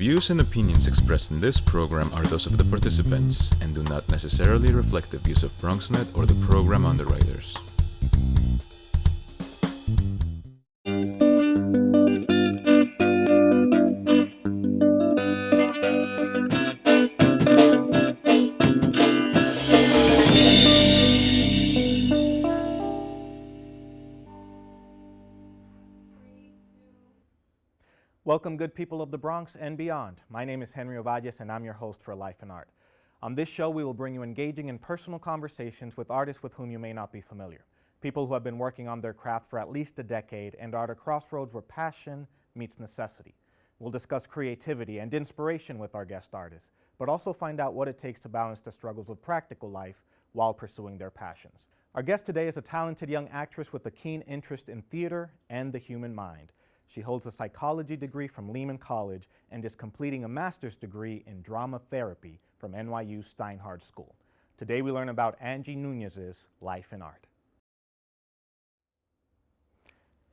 views and opinions expressed in this program are those of the participants and do not necessarily reflect the views of BronxNet or the program underwriters. Welcome, good people of the Bronx and beyond. My name is Henry Ovalles, and I'm your host for Life and Art. On this show, we will bring you engaging and personal conversations with artists with whom you may not be familiar, people who have been working on their craft for at least a decade and are at a crossroads where passion meets necessity. We'll discuss creativity and inspiration with our guest artists, but also find out what it takes to balance the struggles of practical life while pursuing their passions. Our guest today is a talented young actress with a keen interest in theater and the human mind. She holds a psychology degree from Lehman College and is completing a master's degree in drama therapy from NYU Steinhardt School. Today we learn about Angie Nuñez's life and art.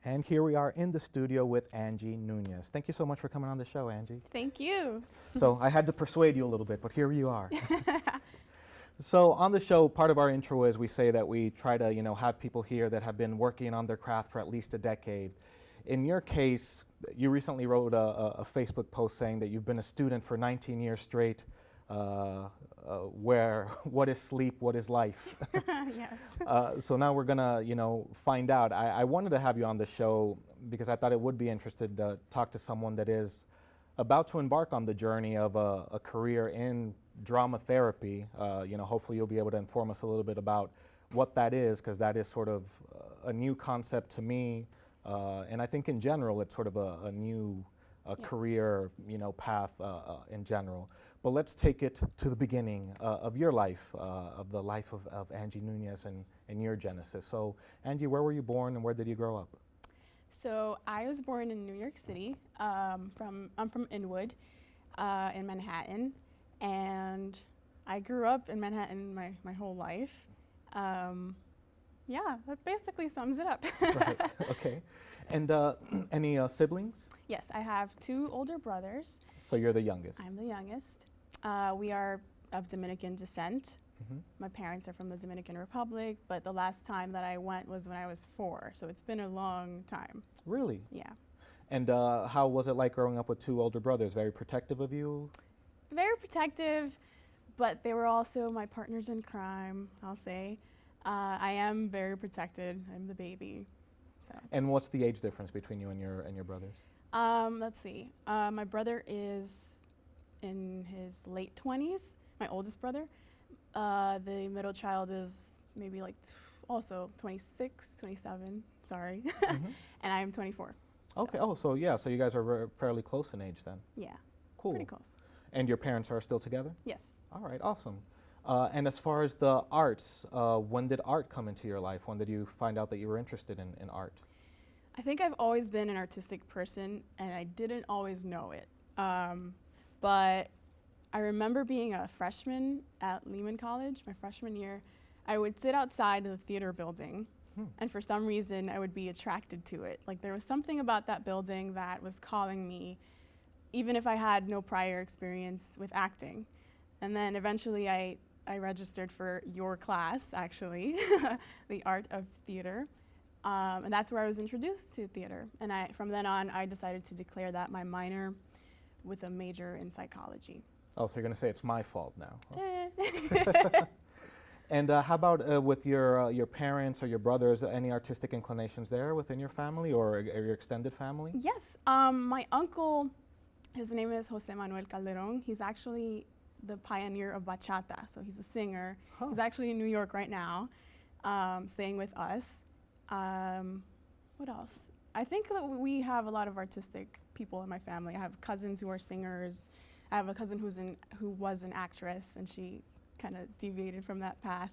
And here we are in the studio with Angie Nuñez. Thank you so much for coming on the show, Angie. Thank you. So I had to persuade you a little bit, but here you are. So on the show, part of our intro is we say that we try to, have people here that have been working on their craft for at least a decade. In your case, you recently wrote a Facebook post saying that you've been a student for 19 years straight, where what is sleep, what is life? Yes. So now we're gonna, find out. I wanted to have you on the show because I thought it would be interesting to talk to someone that is about to embark on the journey of a career in drama therapy. Hopefully you'll be able to inform us a little bit about what that is, because that is sort of a new concept to me. And I think in general, it's sort of a new career, path in general. But let's take it to the beginning of your life, of the life of Angie Nuñez and your genesis. So, Angie, where were you born and where did you grow up? So I was born in New York City. I'm from Inwood, in Manhattan, and I grew up in Manhattan my whole life. Yeah, that basically sums it up. Right. Okay. And any siblings? Yes, I have two older brothers. So you're the youngest? I'm the youngest. We are of Dominican descent. Mm-hmm. My parents are from the Dominican Republic, but the last time that I went was when I was 4, so it's been a long time. Really? Yeah. And how was it like growing up with two older brothers? Very protective of you? Very protective, but they were also my partners in crime, I'll say. I am very protected. I'm the baby. So. And what's the age difference between you and your brothers? Let's see. My brother is in his late 20s, my oldest brother. The middle child is maybe also 26, 27, sorry. Mm-hmm. And I am 24. Okay, so. so you guys are fairly close in age then. Yeah, Cool. pretty close. And your parents are still together? Yes. All right, awesome. And as far as the arts, when did art come into your life? When did you find out that you were interested in art? I think I've always been an artistic person, and I didn't always know it. But I remember being a freshman at Lehman College, my freshman year. I would sit outside of the theater building, and for some reason I would be attracted to it. Like there was something about that building that was calling me, even if I had no prior experience with acting. And then eventually I registered for your class, actually, the art of theater. And that's where I was introduced to theater. And from then on, I decided to declare that my minor with a major in psychology. Oh, so you're going to say it's my fault now. Eh. And how about with your parents or your brothers, any artistic inclinations there within your family or your extended family? Yes. My uncle, his name is Jose Manuel Calderon. He's actually the pioneer of bachata, so he's a singer. Huh. He's actually in New York right now, staying with us. What else? I think that we have a lot of artistic people in my family. I have cousins who are singers. I have a cousin who was an actress, and she kind of deviated from that path.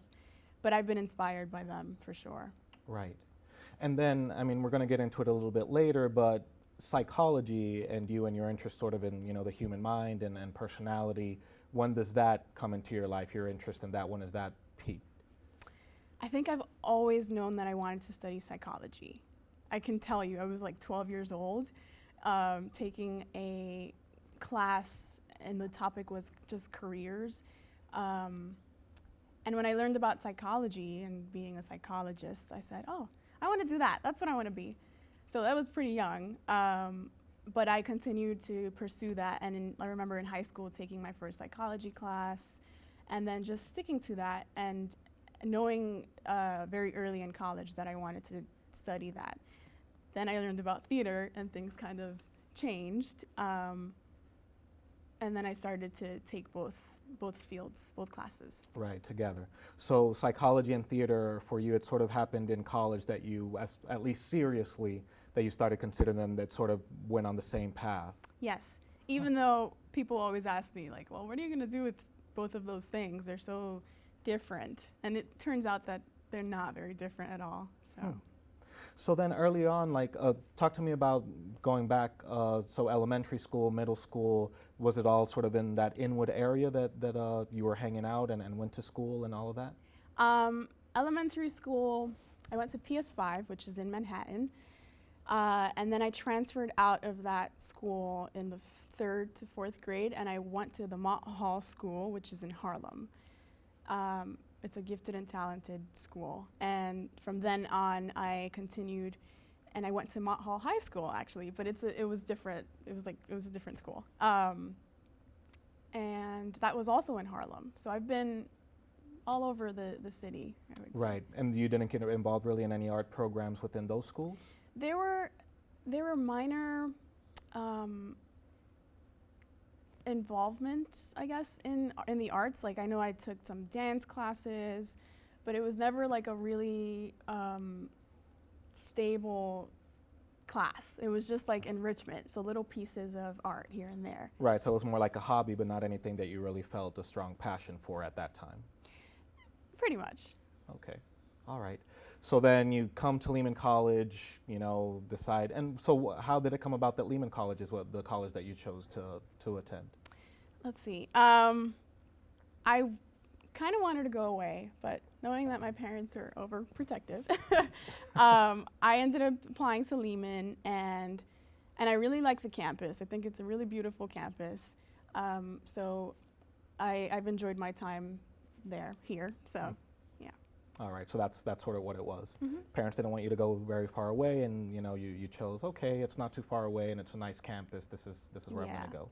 But I've been inspired by them for sure. Right. And then, we're going to get into it a little bit later, but psychology and you and your interest sort of in, the human mind and personality, when does that come into your life, your interest in that? When is that peaked? I think I've always known that I wanted to study psychology. I can tell you, I was 12 years old, taking a class, and the topic was just careers. And when I learned about psychology and being a psychologist, I said, oh, I want to do that. That's what I want to be. So that was pretty young. But I continued to pursue that. And I remember in high school taking my first psychology class and then just sticking to that and knowing very early in college that I wanted to study that. Then I learned about theater and things kind of changed. And then I started to take both fields, both classes. Right, together. So psychology and theater for you, it sort of happened in college that you, at least seriously, that you started considering them that sort of went on the same path. Yes, even though people always ask me like, well, what are you going to do with both of those things? They're so different. And it turns out that they're not very different at all. So. So then early on, like, talk to me about going back, so elementary school, middle school, was it all sort of in that Inwood area that you were hanging out and went to school and all of that? Elementary school, I went to PS5, which is in Manhattan, and then I transferred out of that school in the 3rd to 4th grade, and I went to the Mott Hall School, which is in Harlem. It's a gifted and talented school, and from then on I continued, and I went to Mott Hall High School actually, but it was different. It was a different school, and that was also in Harlem. So I've been all over the city, I would say. Right, and you didn't get involved really in any art programs within those schools? There were minor involvement, I guess, in the arts. Like I know I took some dance classes, but it was never like a really stable class. It was just like enrichment, so little pieces of art here and there. Right, so it was more like a hobby, but not anything that you really felt a strong passion for at that time. Pretty much. Okay, all right. So then you come to Lehman College, decide, and so how did it come about that Lehman College is what the college that you chose to attend? Let's see. I kind of wanted to go away, but knowing that my parents are overprotective, I ended up applying to Lehman, and I really like the campus. I think it's a really beautiful campus. So I've enjoyed my time here. So, yeah. All right, so that's sort of what it was. Mm-hmm. Parents didn't want you to go very far away, and you chose, okay, it's not too far away, and it's a nice campus. This is where I'm going to go.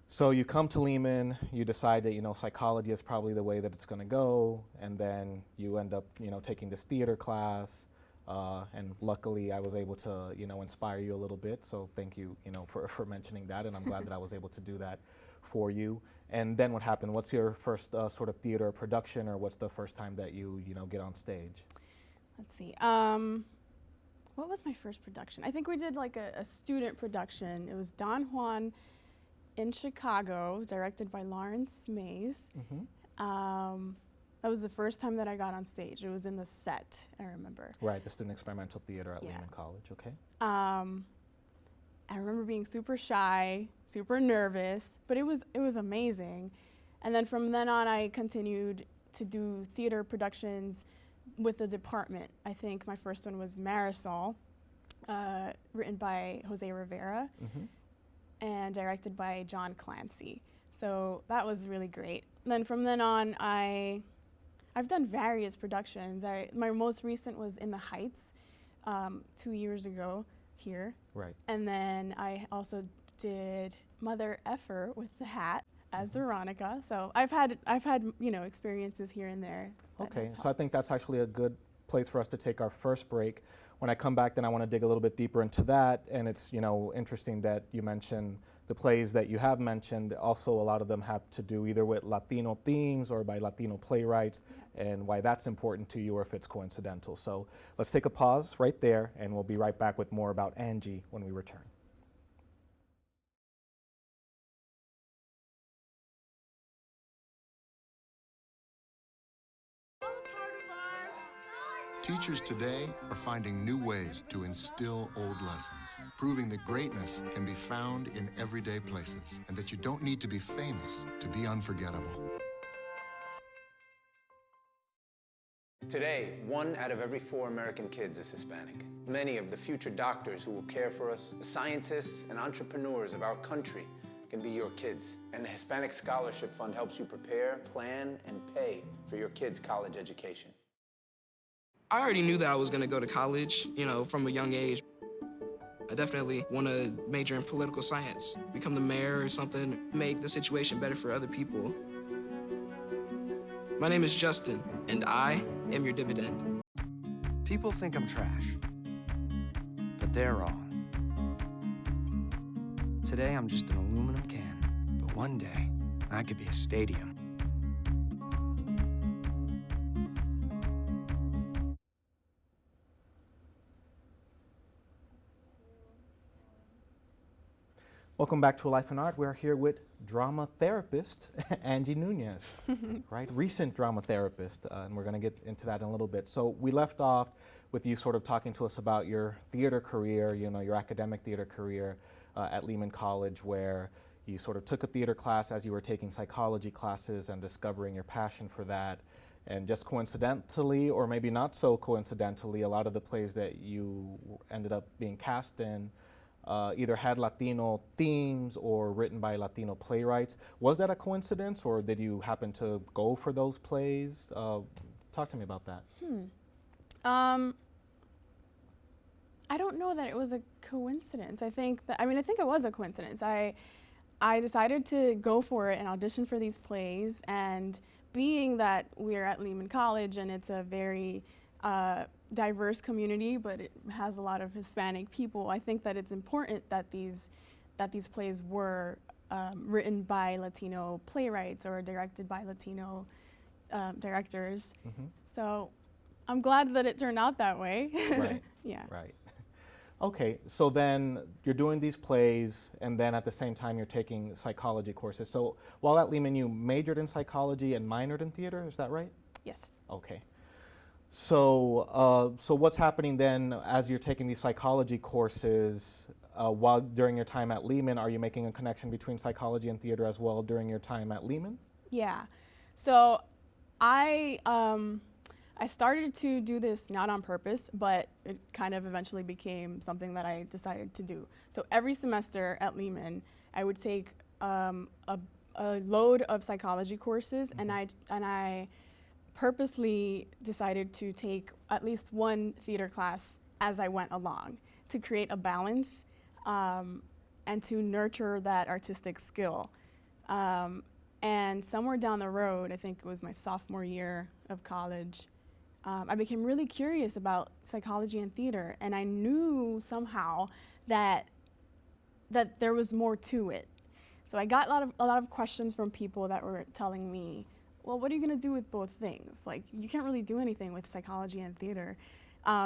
So you come to Lehman, you decide that psychology is probably the way that it's going to go, and then you end up taking this theater class, and luckily I was able to inspire you a little bit. So thank you for mentioning that, and I'm glad that I was able to do that for you. And then what happened? What's your first sort of theater production, or what's the first time that you get on stage? Let's see. What was my first production? I think we did like a student production. It was Don Juan in Chicago, directed by Lawrence Mays. Mm-hmm. That was the first time that I got on stage. It was in the set, I remember. Right, the Student Experimental Theater at Lehman College, okay. I remember being super shy, super nervous, but it was amazing. And then from then on, I continued to do theater productions with the department. I think my first one was Marisol, written by Jose Rivera, mm-hmm. and directed by John Clancy. So that was really great. And then from then on, I've done various productions. My most recent was In the Heights 2 years ago here. Right. And then I also did Mother Effer with the Hat as mm-hmm. Veronica. So I've had experiences here and there. Okay, so I think that's actually a good place for us to take our first break. When I come back, then I want to dig a little bit deeper into that. And it's interesting that you mentioned the plays that you have mentioned. Also, a lot of them have to do either with Latino themes or by Latino playwrights, and why that's important to you, or if it's coincidental. So let's take a pause right there, and we'll be right back with more about Angie when we return. Teachers today are finding new ways to instill old lessons, proving that greatness can be found in everyday places, and that you don't need to be famous to be unforgettable. Today, 1 out of every 4 American kids is Hispanic. Many of the future doctors who will care for us, the scientists and entrepreneurs of our country, can be your kids. And the Hispanic Scholarship Fund helps you prepare, plan, and pay for your kids' college education. I already knew that I was gonna go to college, from a young age. I definitely want to major in political science, become the mayor or something, make the situation better for other people. My name is Justin, and I am your dividend. People think I'm trash, but they're wrong. Today, I'm just an aluminum can, but one day, I could be a stadium. Welcome back to Life in Art. We're here with drama therapist Angie Nuñez, right? Recent drama therapist, and we're going to get into that in a little bit. So we left off with you sort of talking to us about your theater career, your academic theater career at Lehman College, where you sort of took a theater class as you were taking psychology classes and discovering your passion for that. And just coincidentally, or maybe not so coincidentally, a lot of the plays that you ended up being cast in either had Latino themes or written by Latino playwrights. Was that a coincidence, or did you happen to go for those plays? Talk to me about that. I don't know that it was a coincidence. I think it was a coincidence. I decided to go for it and audition for these plays, and being that we're at Lehman College and it's a very diverse community, but it has a lot of Hispanic people, I think that it's important that these plays were written by Latino playwrights or directed by Latino directors. Mm-hmm. So I'm glad that it turned out that way. Right. Yeah. Right. Okay, so then you're doing these plays, and then at the same time you're taking psychology courses. So while at Lehman, you majored in psychology and minored in theater, is that right? Yes. Okay. So, so what's happening then as you're taking these psychology courses while during your time at Lehman? Are you making a connection between psychology and theater as well during your time at Lehman? Yeah. So I started to do this not on purpose, but it kind of eventually became something that I decided to do. So every semester at Lehman, I would take a load of psychology courses, Mm-hmm. and I purposely decided to take at least one theater class as I went along to create a balance and to nurture that artistic skill. And somewhere down the road, I think it was my sophomore year of college, I became really curious about psychology and theater, and I knew somehow that there was more to it. So I got a lot of questions from people that were telling me, well, what are you going to do with both things? Like, you can't really do anything with psychology and theater,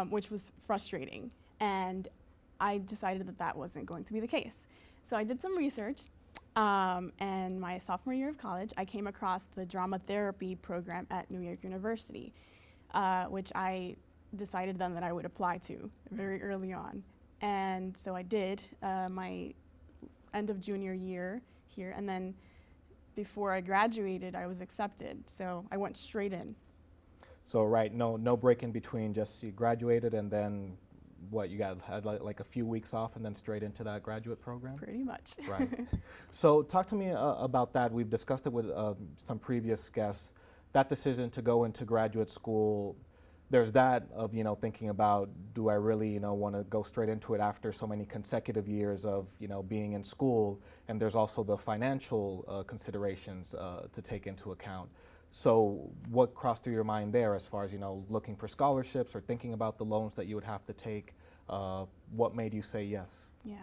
which was frustrating. And I decided that wasn't going to be the case. So I did some research, and my sophomore year of college, I came across the drama therapy program at New York University, which I decided then that I would apply to very early on. And so I did my end of junior year here, and then before I graduated, I was accepted, so I went straight in. So right, no break in between, just you graduated and then what, you had like a few weeks off and then straight into that graduate program? Pretty much. Right. So talk to me about that. We've discussed it with some previous guests. That decision to go into graduate school, there's that of, thinking about, do I really, want to go straight into it after so many consecutive years of, being in school? And there's also the financial considerations to take into account. So what crossed through your mind there as far as, looking for scholarships or thinking about the loans that you would have to take? What made you say yes? Yeah.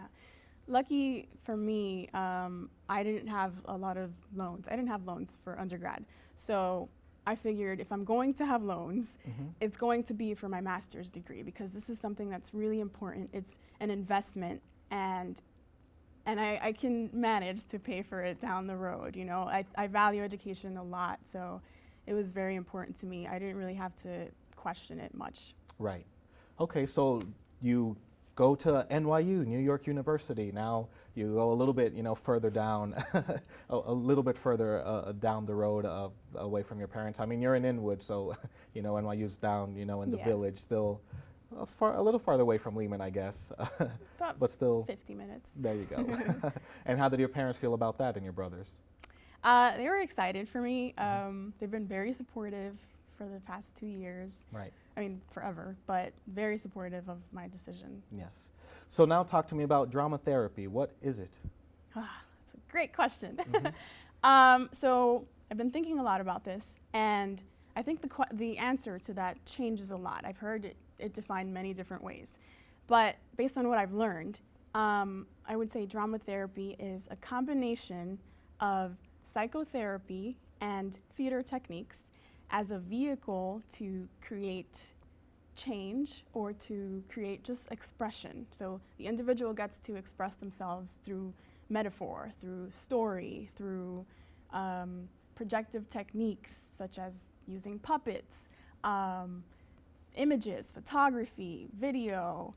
Lucky for me, I didn't have a lot of loans. I didn't have loans for undergrad. So I figured if I'm going to have loans, Mm-hmm. it's going to be for my master's degree, because this is something that's really important. It's an investment, and I can manage to pay for it down the road. I value education a lot, so it was very important to me. I didn't really have to question it much. Right. Okay, so you go to NYU, New York University. Now you go a little bit, further down, a little bit further down the road away from your parents. I mean, you're in Inwood, so NYU's down, in the Yeah. village, still a little farther away from Lehman, I guess, About but still. 50 minutes. There you go. And how did your parents feel about that and your brothers? They were excited for me. They've been very supportive for the past 2 years. Right. I mean, forever, but very supportive of my decision. Yes. So now talk to me about drama therapy. What is it? That's a great question. So I've been thinking a lot about this, and I think the answer to that changes a lot. I've heard it defined many different ways. But based on what I've learned, I would say drama therapy is a combination of psychotherapy and theater techniques as a vehicle to create change or to create just expression. So the individual gets to express themselves through metaphor, through story, through projective techniques such as using puppets, images, photography, video,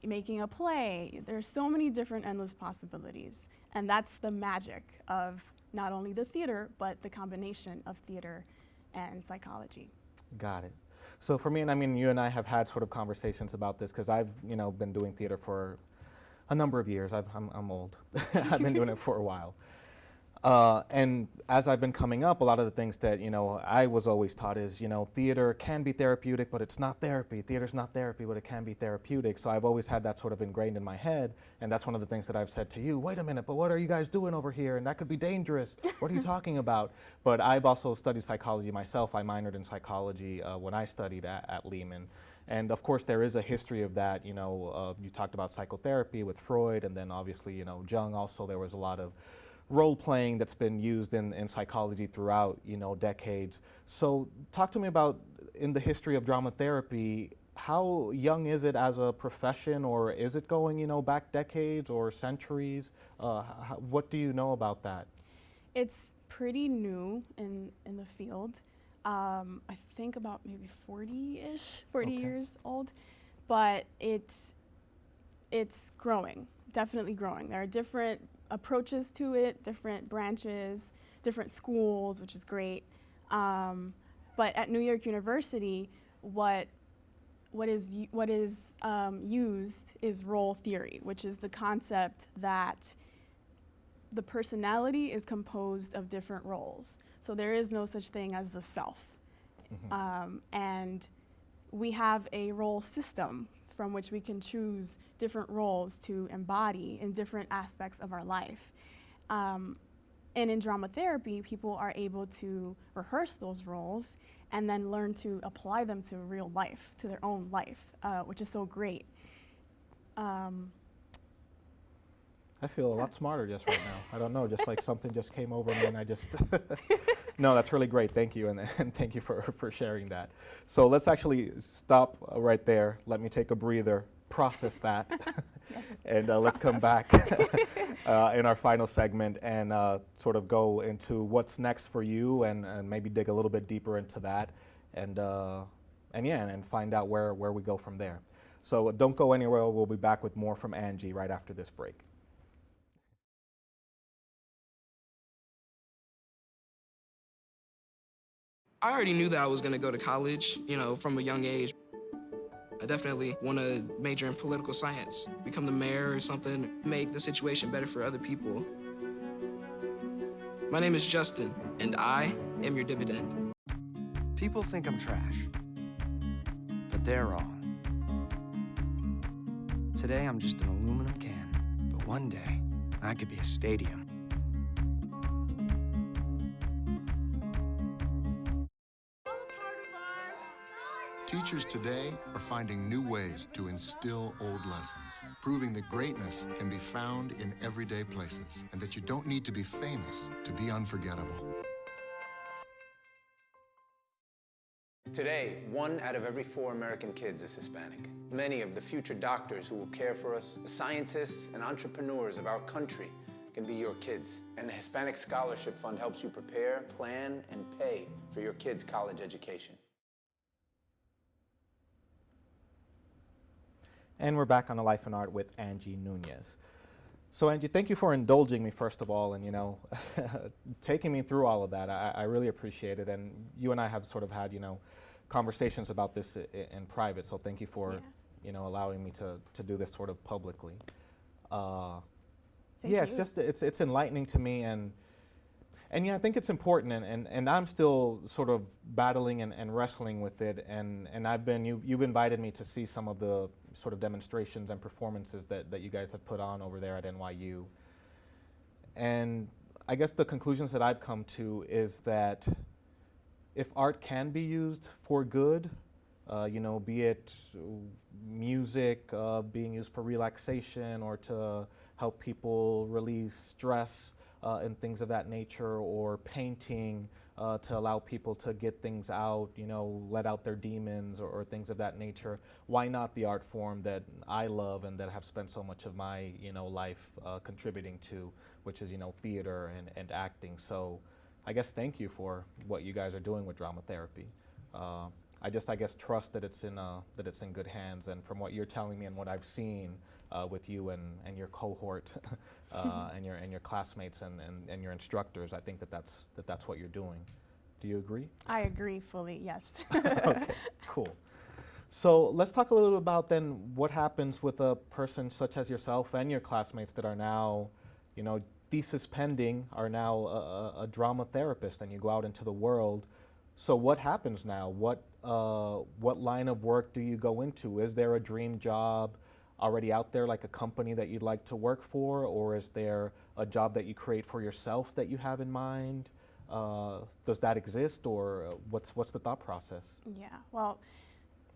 making a play. There's so many different endless possibilities. And that's the magic of not only the theater, but the combination of theater and psychology. Got it. So for me, and I mean, you and I have had sort of conversations about this because I've, been doing theater for a number of years. I'm old. I've been doing it for a while. And as I've been coming up, a lot of the things that, I was always taught is, theater can be therapeutic, but it's not therapy. Theater's not therapy, but it can be therapeutic. So I've always had that sort of ingrained in my head. And that's one of the things that I've said to you, wait a minute, but what are you guys doing over here? And that could be dangerous. What are you talking about? But I've also studied psychology myself. I minored in psychology when I studied at Lehman. And of course, there is a history of that. You talked about psychotherapy with Freud, and then obviously, Jung also, there was a lot of role-playing that's been used in psychology throughout, decades. So talk to me about, in the history of drama therapy, how young is it as a profession, or is it going, back decades or centuries? What do you know about that? It's pretty new in the field. I think about maybe 40-ish, 40 Okay. years old, but it's growing, definitely growing. There are different approaches to it, different branches, different schools, which is great. But at New York University, what is used is role theory, which is the concept that the personality is composed of different roles. So there is no such thing as the self. And we have a role system from which we can choose different roles to embody in different aspects of our life. And in drama therapy, people are able to rehearse those roles and then learn to apply them to real life, to their own life, which is so great. I feel a lot smarter just right now. I don't know, just like something just came over me and I just, no, that's really great. Thank you, and thank you for sharing that. So let's actually stop right there. Let me take a breather, process that, Yes. and let's come back in our final segment and sort of go into what's next for you and maybe dig a little bit deeper into that and find out where we go from there. So don't go anywhere. We'll be back with more from Angie right after this break. I already knew that I was gonna go to college, from a young age. I definitely want to major in political science, become the mayor or something, make the situation better for other people. My name is Justin, and I am your dividend. People think I'm trash, but they're wrong. Today, I'm just an aluminum can, but one day, I could be a stadium. Teachers today are finding new ways to instill old lessons, proving that greatness can be found in everyday places and that you don't need to be famous to be unforgettable. Today, 1 out of every 4 American kids is Hispanic. Many of the future doctors who will care for us, the scientists and entrepreneurs of our country, can be your kids. And the Hispanic Scholarship Fund helps you prepare, plan, and pay for your kids' college education. And we're back on A Life in Art with Angie Nuñez. So Angie, thank you for indulging me, first of all, and taking me through all of that. I really appreciate it. And you and I have sort of had, conversations about this in private. So thank you for, Yeah. allowing me to do this sort of publicly. Thank yeah, it's you. just it's enlightening to me, and yeah, I think it's important, and I'm still sort of battling and wrestling with it, and you've invited me to see some of the sort of demonstrations and performances that you guys have put on over there at NYU. And I guess the conclusions that I've come to is that if art can be used for good, be it music being used for relaxation or to help people release stress and things of that nature, or painting to allow people to get things out, let out their demons or things of that nature. Why not the art form that I love and that I have spent so much of my, life contributing to, which is, theater and acting. So I guess thank you for what you guys are doing with drama therapy. I guess trust that it's in good hands, and from what you're telling me and what I've seen with you and your cohort and your classmates and your instructors, I think that's what you're doing. Do you agree? I agree fully, yes. Okay, cool. So let's talk a little bit about then what happens with a person such as yourself and your classmates that are now, thesis pending, are now a drama therapist, and you go out into the world. So what happens now? What line of work do you go into? Is there a dream job already out there, like a company that you'd like to work for, or is there a job that you create for yourself that you have in mind? Does that exist, or what's the thought process? Yeah, well,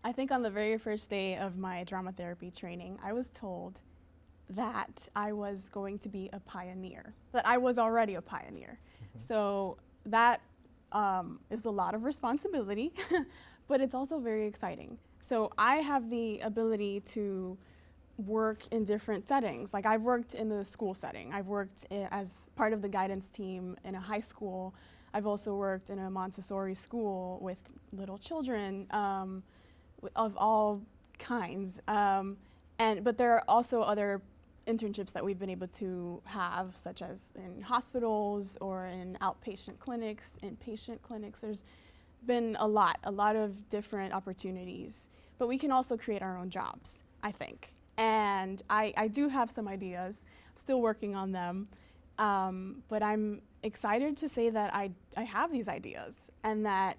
I think on the very first day of my drama therapy training, I was told that I was going to be a pioneer, that I was already a pioneer. Mm-hmm. So that is a lot of responsibility, but it's also very exciting. So I have the ability to work in different settings. Like, I've worked in the school setting. I've worked as part of the guidance team in a high school. I've also worked in a Montessori school with little children of all kinds. But there are also other internships that we've been able to have, such as in hospitals or in outpatient clinics, inpatient clinics. There's been a lot of different opportunities. But we can also create our own jobs, I think. And I do have some ideas. I'm still working on them. But I'm excited to say that I have these ideas, and that,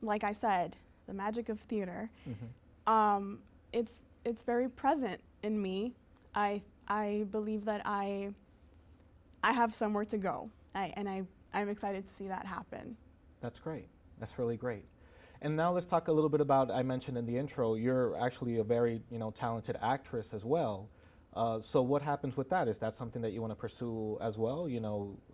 like I said, the magic of theater, mm-hmm. It's very present in me. I believe that I have somewhere to go, and I'm excited to see that happen. That's great. That's really great. And now let's talk a little bit about, I mentioned in the intro, you're actually a very talented actress as well. So what happens with that? Is that something that you want to pursue as well,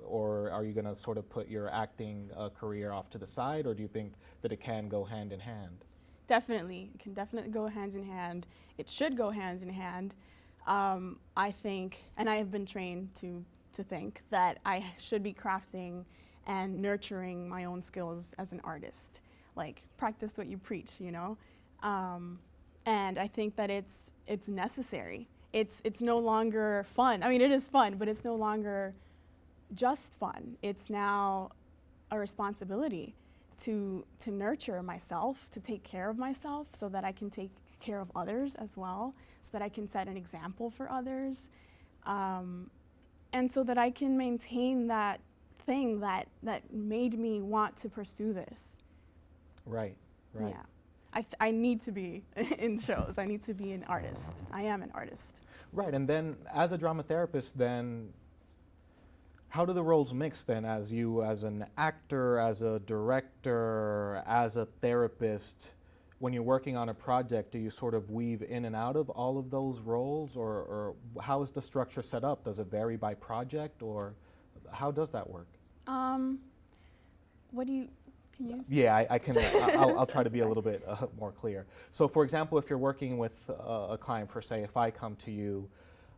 or are you going to sort of put your acting career off to the side, or do you think that it can go hand in hand? Definitely. It can definitely go hand in hand. It should go hand in hand. I think, and I have been trained to think that I should be crafting and nurturing my own skills as an artist. Like, practice what you preach, And I think that it's necessary. It's no longer fun. I mean, it is fun, but it's no longer just fun. It's now a responsibility to nurture myself, to take care of myself so that I can take care of others as well, so that I can set an example for others, and so that I can maintain that thing that made me want to pursue this. Right. Yeah. I need to be in shows. I need to be an artist. I am an artist. Right, and then as a drama therapist, then how do the roles mix then, as an actor, as a director, as a therapist? When you're working on a project, do you sort of weave in and out of all of those roles, or how is the structure set up? Does it vary by project, or how does that work? What do you... Yeah, I can. I'll try to be a little bit more clear. So, for example, if you're working with a client, per se, if I come to you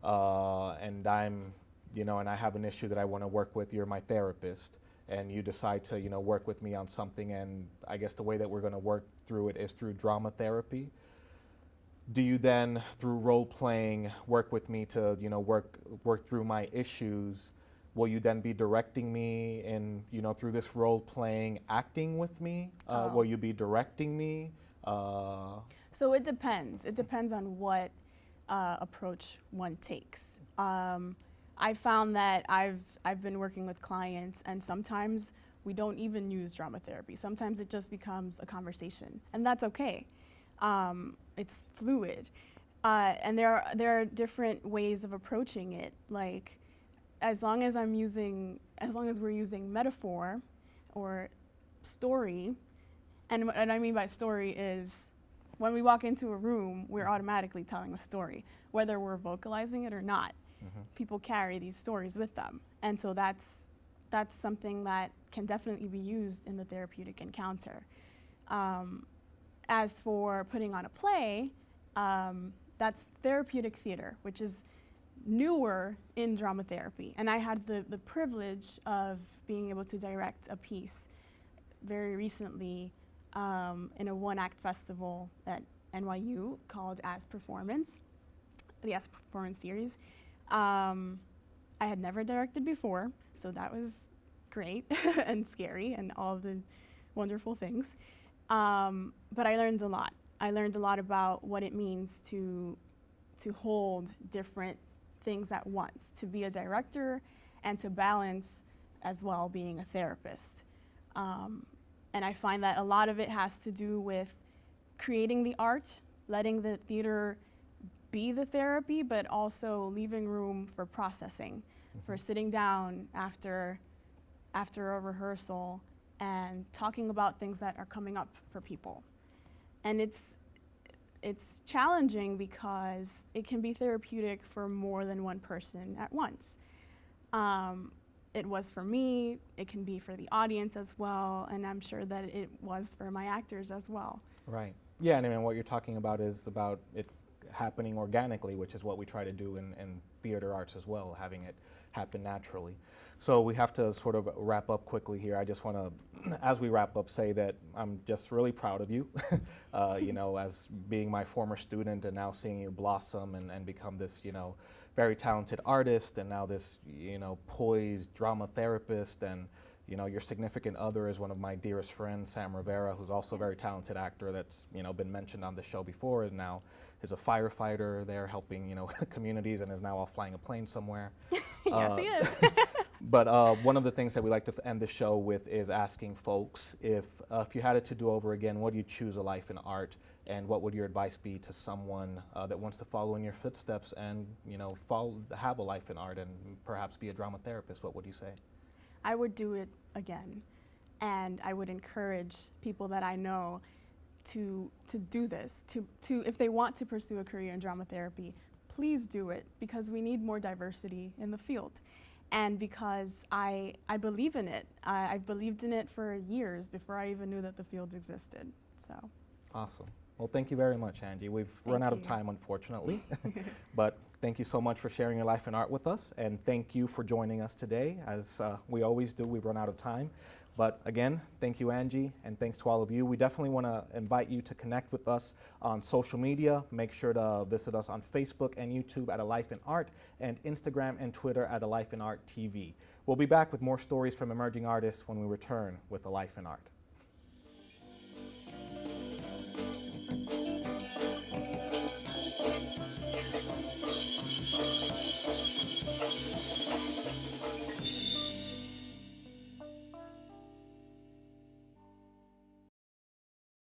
and I'm, and I have an issue that I want to work with, you're my therapist, and you decide to, work with me on something, and I guess the way that we're going to work through it is through drama therapy. Do you then, through role playing, work with me to, work through my issues? will you then be directing me in, through this role playing, acting with me? Will you be directing me? So it depends. It depends on what approach one takes. I found that I've been working with clients, and sometimes we don't even use drama therapy. Sometimes it just becomes a conversation, and that's okay. It's fluid, and there are different ways of approaching it. Like, as long as we're using metaphor or story, and what I mean by story is, when we walk into a room, we're automatically telling a story, whether we're vocalizing it or not. People carry these stories with them, and so that's something that can definitely be used in the therapeutic encounter. As for putting on a play, that's therapeutic theater, which is newer in drama therapy, and I had the privilege of being able to direct a piece very recently in a one-act festival at NYU called As Performance, the As Performance series. I had never directed before, so that was great and scary and all of the wonderful things. But I learned a lot. I learned a lot about what it means to hold different things at once, to be a director and to balance as well being a therapist. And I find that a lot of it has to do with creating the art, letting the theater be the therapy, but also leaving room for processing, for sitting down after a rehearsal and talking about things that are coming up for people. And it's challenging because it can be therapeutic for more than one person at once. It was for me, it can be for the audience as well, and I'm sure that it was for my actors as well. Right. Yeah, and I mean, what you're talking about is about it happening organically, which is what we try to do in theater arts as well, having it happen naturally. So we have to sort of wrap up quickly here. I just want to, as we wrap up, say that I'm just really proud of you, as being my former student and now seeing you blossom and become this, very talented artist, and now this, poised drama therapist, and your significant other is one of my dearest friends, Sam Rivera, who's also a very talented actor that's, been mentioned on the show before, and now is a firefighter there helping, communities, and is now off flying a plane somewhere. Yes, he is. But one of the things that we like to end the show with is asking folks, if you had it to do over again, would you choose a life in art? And what would your advice be to someone that wants to follow in your footsteps and, have a life in art and perhaps be a drama therapist? What would you say? I would do it again, and I would encourage people that I know to do this, to if they want to pursue a career in drama therapy, please do it, because we need more diversity in the field. And because I believe in it. I've believed in it for years before I even knew that the field existed. So. Awesome. Well, thank you very much, Angie. We've run out of time, unfortunately, but thank you so much for sharing your life and art with us, and thank you for joining us today. As we always do, we've run out of time. But again, thank you, Angie, and thanks to all of you. We definitely want to invite you to connect with us on social media. Make sure to visit us on Facebook and YouTube at A Life in Art, and Instagram and Twitter at A Life in Art TV. We'll be back with more stories from emerging artists when we return with A Life in Art.